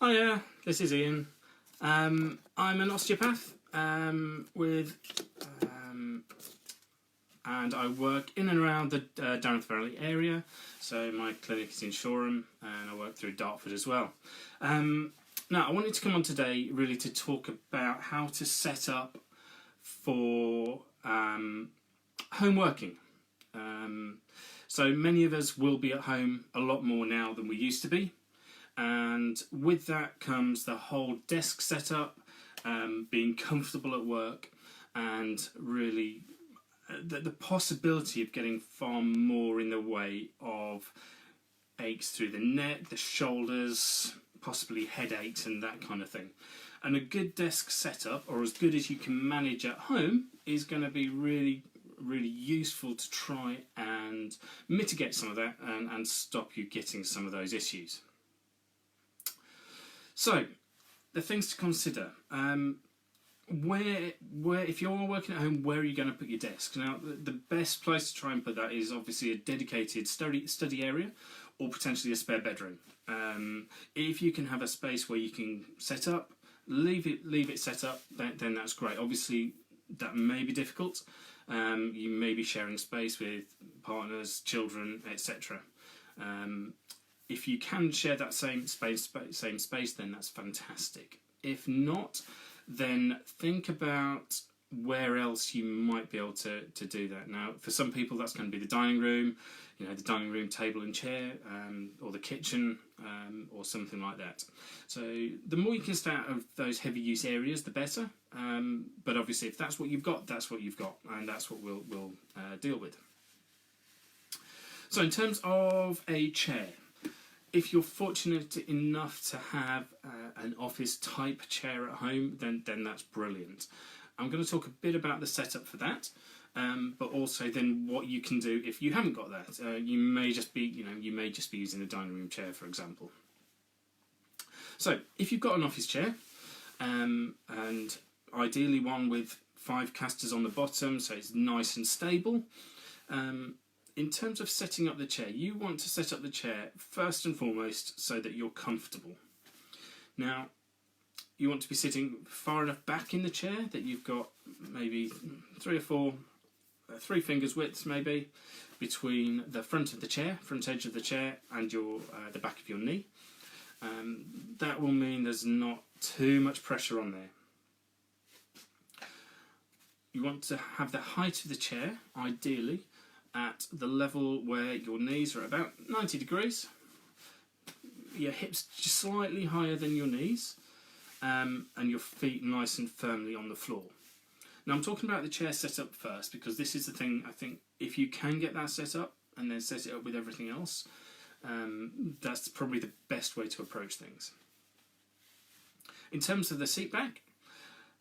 Hiya, this is Ian. I'm an osteopath and I work in and around the Dartmouth Valley area. So my clinic is in Shoreham and I work through Dartford as well. Now I wanted to come on today really to talk about how to set up for home working. So many of us will be at home a lot more now than we used to be. And with that comes the whole desk setup, being comfortable at work, and really the possibility of getting far more in the way of aches through the neck, the shoulders, possibly headaches and that kind of thing. And a good desk setup, or as good as you can manage at home, is going to be really useful to try and mitigate some of that and stop you getting some of those issues. So, the things to consider. If you're working at home, where are you going to put your desk? Now, the best place to try and put that is obviously a dedicated study area, or potentially a spare bedroom. If you can have a space where you can set up, leave it set up, then that's great. Obviously, that may be difficult. You may be sharing space with partners, children, etc. If you can share that same space, then that's fantastic. If not, then think about where else you might be able to do that. Now, for some people, that's going to be the dining room, the dining room table and chair, or the kitchen, or something like that. So the more you can stay out of those heavy use areas, the better. But obviously, if that's what you've got, that's what you've got, and that's what we'll deal with. So in terms of a chair, if you're fortunate enough to have an office type chair at home, then that's brilliant. I'm going to talk a bit about the setup for that, but also then what you can do if you haven't got that. You may just be using a dining room chair, for example. So if you've got an office chair, and ideally one with 5 casters on the bottom, so it's nice and stable. In terms of setting up the chair, you want to set up the chair first and foremost so that you're comfortable. Now, you want to be sitting far enough back in the chair that you've got maybe 3 or 4, 3 fingers widths maybe, between the front edge of the chair and the back of your knee. That will mean there's not too much pressure on there. You want to have the height of the chair, ideally, at the level where your knees are about 90 degrees, your hips just slightly higher than your knees, and your feet nice and firmly on the floor. Now I'm talking about the chair setup first, because this is the thing, I think, if you can get that set up and then set it up with everything else, that's probably the best way to approach things. In terms of the seat back,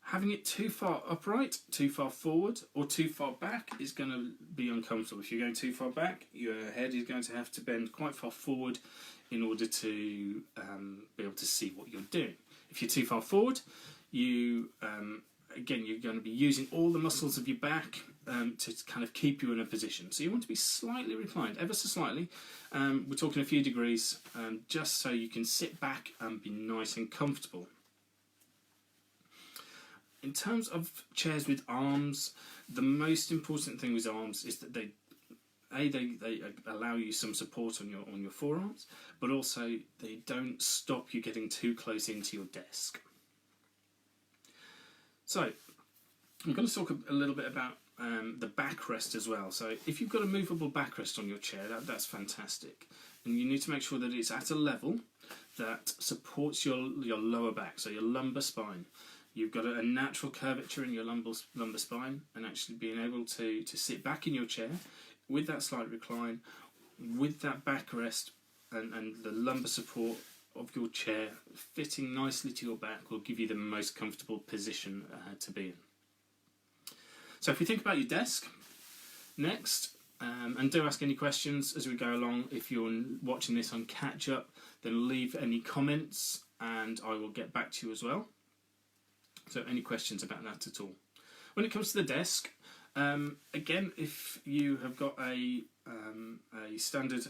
having it too far upright, too far forward, or too far back is going to be uncomfortable. If you're going too far back, your head is going to have to bend quite far forward in order to be able to see what you're doing. If you're too far forward, you're going to be using all the muscles of your back to kind of keep you in a position. So you want to be slightly reclined, ever so slightly. We're talking a few degrees, just so you can sit back and be nice and comfortable. In terms of chairs with arms, the most important thing with arms is that they allow you some support on your forearms, but also they don't stop you getting too close into your desk. So I'm going to talk a little bit about the backrest as well. So if you've got a movable backrest on your chair, that's fantastic, and you need to make sure that it's at a level that supports your lower back, so your lumbar spine. You've got a natural curvature in your lumbar spine, and actually being able to sit back in your chair with that slight recline, with that backrest and the lumbar support of your chair fitting nicely to your back will give you the most comfortable position to be in. So if we think about your desk next, and do ask any questions as we go along. If you're watching this on catch up, then leave any comments and I will get back to you as well. So any questions about that at all? When it comes to the desk, again, if you have got a standard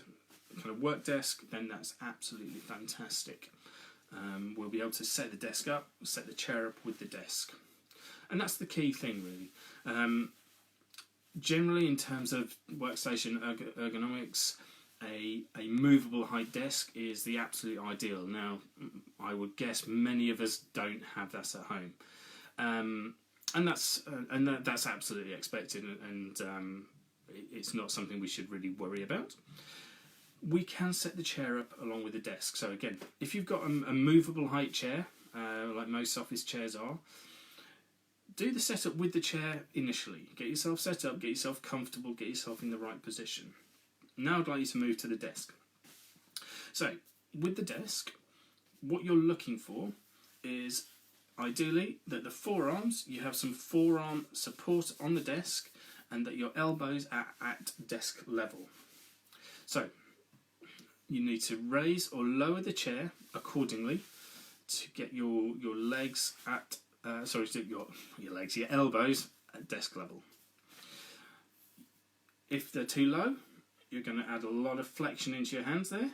kind of work desk, then that's absolutely fantastic. we'll be able to set the desk up, set the chair up with the desk. And that's the key thing, really. Generally, in terms of workstation ergonomics, a movable height desk is the absolute ideal. Now, I would guess many of us don't have that at home, and that's absolutely expected, and it's not something we should really worry about. We can set the chair up along with the desk. So again, if you've got a movable height chair, like most office chairs are, do the setup with the chair initially. Get yourself set up, get yourself comfortable, get yourself in the right position. Now I'd like you to move to the desk. So, with the desk, what you're looking for is ideally that the forearms, you have some forearm support on the desk and that your elbows are at desk level. So, you need to raise or lower the chair accordingly to get your legs at your elbows at desk level. If they're too low, you're going to add a lot of flexion into your hands there,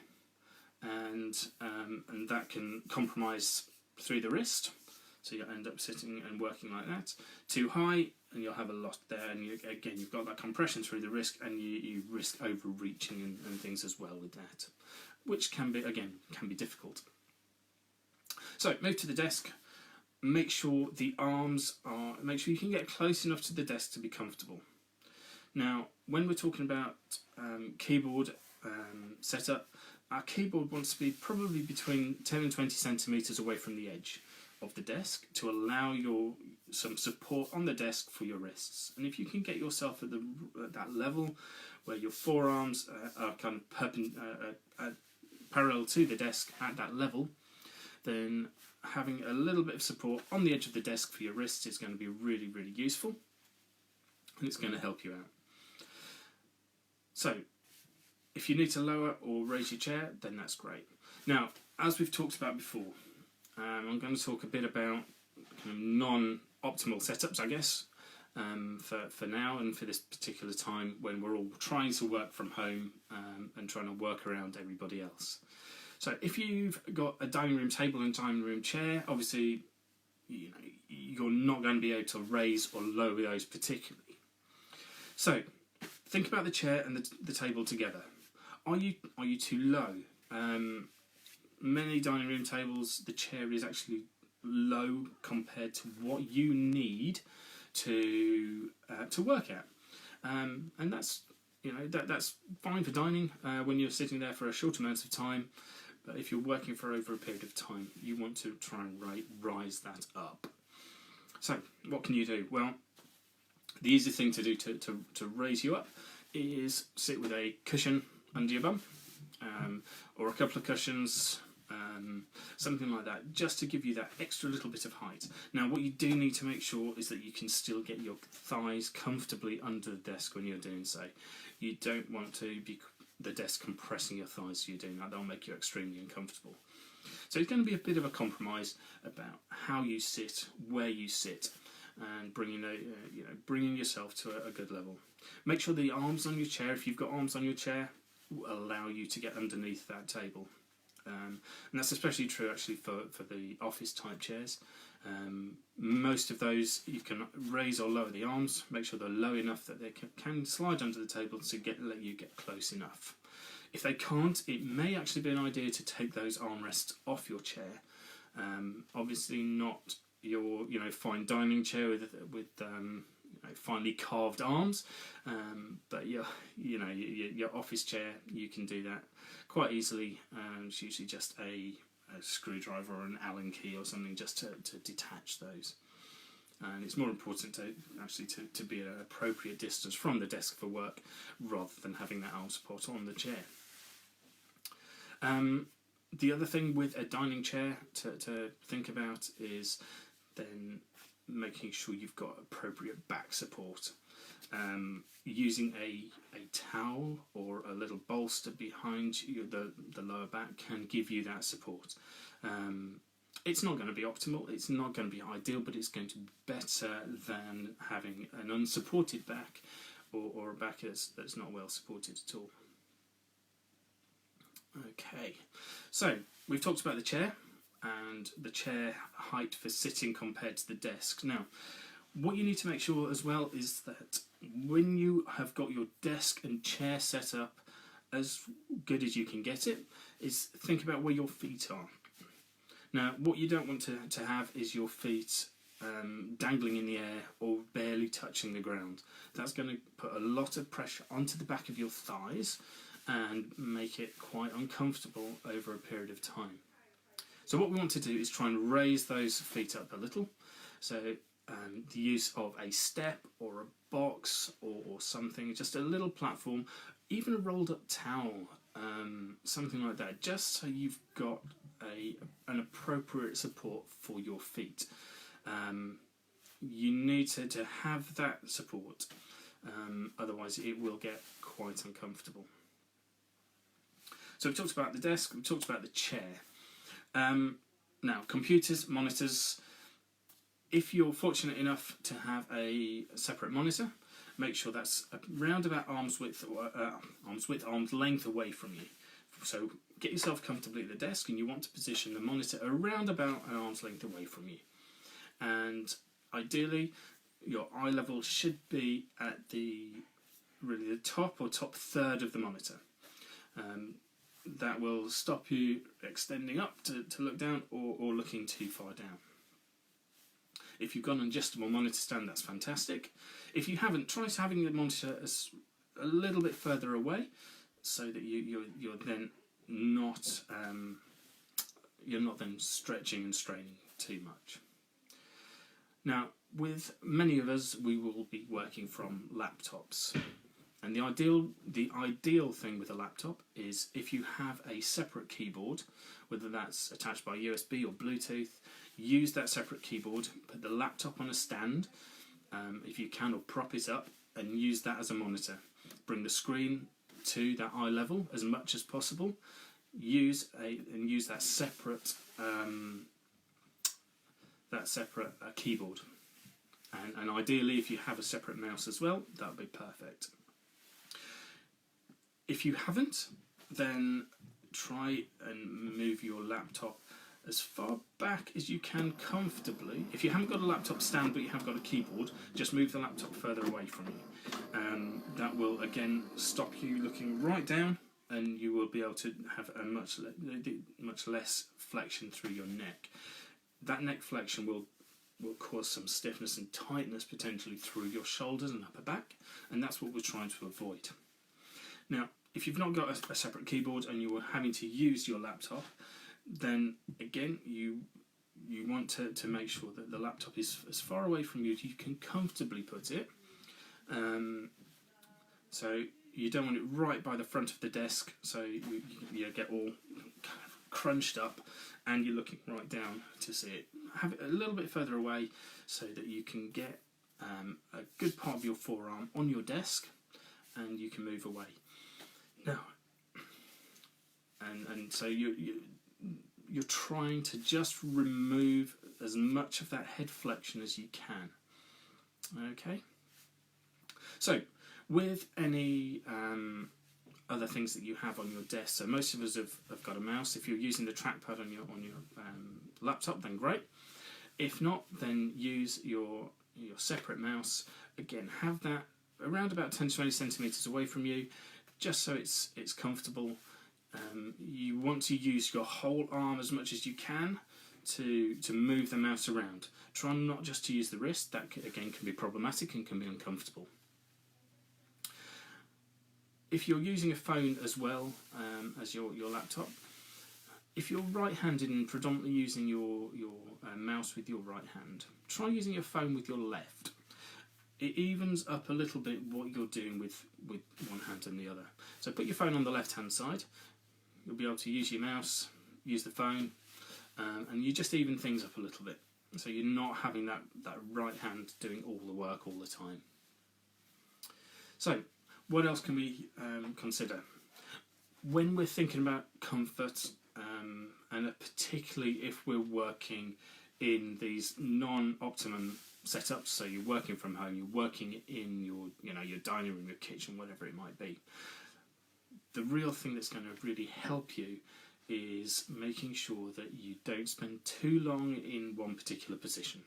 and that can compromise through the wrist. So you'll end up sitting and working like that. Too high, and you'll have a lot there, and you've got that compression through the wrist, and you risk overreaching and things as well with that, which can be difficult. So move to the desk. Make sure you can get close enough to the desk to be comfortable. Now, when we're talking about keyboard setup, our keyboard wants to be probably between 10 and 20 centimetres away from the edge of the desk to allow some support on the desk for your wrists. And if you can get yourself at that level where your forearms are kind of parallel to the desk at that level, then having a little bit of support on the edge of the desk for your wrists is going to be really, really useful, and it's going to help you out. So, if you need to lower or raise your chair, then that's great. Now, as we've talked about before, I'm going to talk a bit about kind of non-optimal setups, I guess, for now and for this particular time when we're all trying to work from home and trying to work around everybody else. So if you've got a dining room table and dining room chair, obviously you're not going to be able to raise or lower those particularly. So think about the chair and the table together. Are you too low? Many dining room tables, the chair is actually low compared to what you need to work at, and that's that's fine for dining when you're sitting there for a short amount of time. But if you're working for over a period of time, you want to try and rise that up. So what can you do? Well, the easy thing to do to raise you up is sit with a cushion under your bum, or a couple of cushions, something like that, just to give you that extra little bit of height. Now, what you do need to make sure is that you can still get your thighs comfortably under the desk when you're doing so. You don't want to be the desk compressing your thighs, so you're doing that. That'll make you extremely uncomfortable. So it's going to be a bit of a compromise about how you sit, where you sit, and bringing yourself to a good level. Make sure the arms on your chair, if you've got arms on your chair, will allow you to get underneath that table. And that's especially true actually for the office type chairs. Most of those you can raise or lower the arms, make sure they're low enough that they can slide under the table to let you get close enough. If they can't, it may actually be an idea to take those armrests off your chair. Obviously not your fine dining chair with finely carved arms, but your office chair, you can do that quite easily. It's usually just a screwdriver or an Allen key or something just to detach those. And it's more important to be at an appropriate distance from the desk for work rather than having that arm support on the chair. The other thing with a dining chair to think about is then making sure you've got appropriate back support. Using a towel or a little bolster behind you, the lower back, can give you that support. It's not going to be optimal, it's not going to be ideal, but it's going to be better than having an unsupported back or a back that's not well supported at all. Okay, so we've talked about the chair and the chair height for sitting compared to the desk. Now, what you need to make sure as well is that when you have got your desk and chair set up as good as you can get it, is think about where your feet are. Now, what you don't want to have is your feet dangling in the air or barely touching the ground. That's going to put a lot of pressure onto the back of your thighs and make it quite uncomfortable over a period of time. So what we want to do is try and raise those feet up a little. So the use of a step or a box or something, just a little platform, even a rolled up towel, something like that, just so you've got an appropriate support for your feet. You need to have that support, otherwise it will get quite uncomfortable. So we've talked about the desk, we've talked about the chair. Now, computers, monitors, if you're fortunate enough to have a separate monitor, make sure that's around about arm's length away from you. So get yourself comfortably at the desk, and you want to position the monitor around about an arm's length away from you. And ideally, your eye level should be at the top or top third of the monitor. That will stop you extending up to look down or looking too far down. If you've got an adjustable monitor stand, that's fantastic. If you haven't, try having the monitor a little bit further away, so that you're then not then stretching and straining too much. Now, with many of us, we will be working from laptops, and the ideal thing with a laptop is if you have a separate keyboard, whether that's attached by USB or Bluetooth. Use that separate keyboard, put the laptop on a stand, if you can, or prop it up, and use that as a monitor. Bring the screen to that eye level as much as possible. Use that separate keyboard, and ideally, if you have a separate mouse as well, that would be perfect. If you haven't, then try and move your laptop as far back as you can comfortably. If you haven't got a laptop stand but you have got a keyboard, just move the laptop further away from you. That will again stop you looking right down, and you will be able to have a much less flexion through your neck. That neck flexion will cause some stiffness and tightness potentially through your shoulders and upper back, and that's what we're trying to avoid. Now, if you've not got a separate keyboard and you are having to use your laptop, then again you want to make sure that the laptop is as far away from you as you can comfortably put it. So you don't want it right by the front of the desk, so you get all kind of crunched up and you're looking right down to see it. Have it a little bit further away so that you can get a good part of your forearm on your desk and you can move away. Now, and so you're trying to just remove as much of that head flexion as you can. Okay. So, with any other things that you have on your desk, so most of us have got a mouse. If you're using the trackpad on your laptop, then great. If not, then use your separate mouse. Again, have that around about 10 to 20 centimeters away from you, just so it's comfortable. You want to use your whole arm as much as you can to move the mouse around. Try not just to use the wrist. That again can be problematic and can be uncomfortable. If you're using a phone as well as your laptop, if you're right-handed and predominantly using your mouse with your right hand, try using your phone with your left. It evens up a little bit what you're doing with one hand and the other. So put your phone on the left-hand side. You'll be able to use your mouse, use the phone, and you just even things up a little bit. So you're not having that right hand doing all the work all the time. So what else can we consider? When we're thinking about comfort, and particularly if we're working in these non-optimum setups, so you're working from home, you're working in your dining room, your kitchen, whatever it might be. The real thing that's going to really help you is making sure that you don't spend too long in one particular position.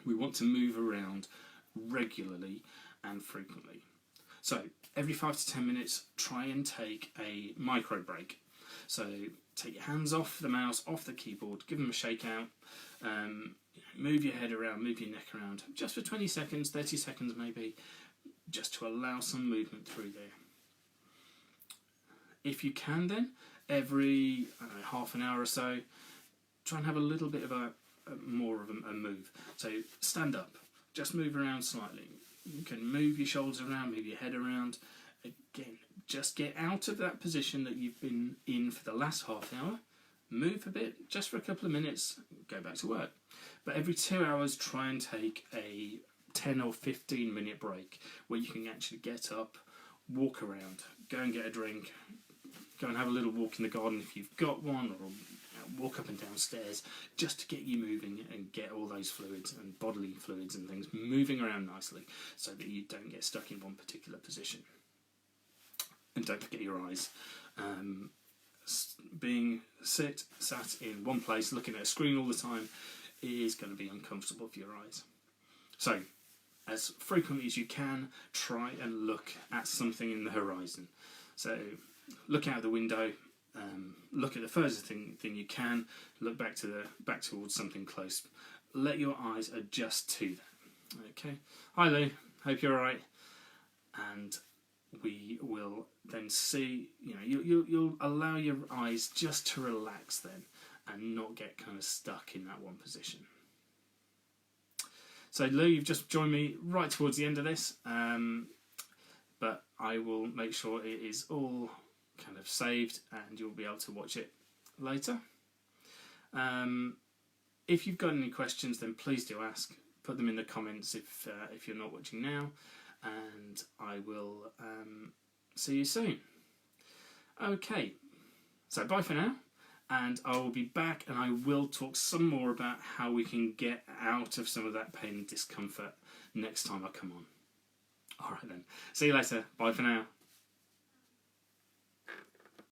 We want to move around regularly and frequently. So every 5 to 10 minutes, try and take a micro break. So take your hands off the mouse, off the keyboard, give them a shake out, move your head around, move your neck around, just for 20 seconds, 30 seconds maybe, just to allow some movement through there. If you can then, every half an hour or so, try and have a little bit of more of a move. So stand up, just move around slightly. You can move your shoulders around, move your head around. Again, just get out of that position that you've been in for the last half hour, move a bit, just for a couple of minutes, go back to work. But every 2 hours, try and take a 10 or 15 minute break where you can actually get up, walk around, go and get a drink, go and have a little walk in the garden if you've got one, or walk up and down stairs, just to get you moving and get all those fluids and bodily fluids and things moving around nicely so that you don't get stuck in one particular position. And don't forget your eyes. Being sat in one place looking at a screen all the time is going to be uncomfortable for your eyes. So as frequently as you can, try and look at something in the horizon. So look out the window, look at the furthest thing you can, look back towards something close. Let your eyes adjust to that. Okay. Hi Lou, hope you're alright. And we will then see, you'll allow your eyes just to relax then and not get kind of stuck in that one position. So Lou, you've just joined me right towards the end of this, but I will make sure it is all kind of saved and you'll be able to watch it later. If you've got any questions, then please do ask. Put them in the comments if you're not watching now, and I will see you soon. Okay, so bye for now, and I will be back and I will talk some more about how we can get out of some of that pain and discomfort next time I come on. Alright then, see you later, bye for now.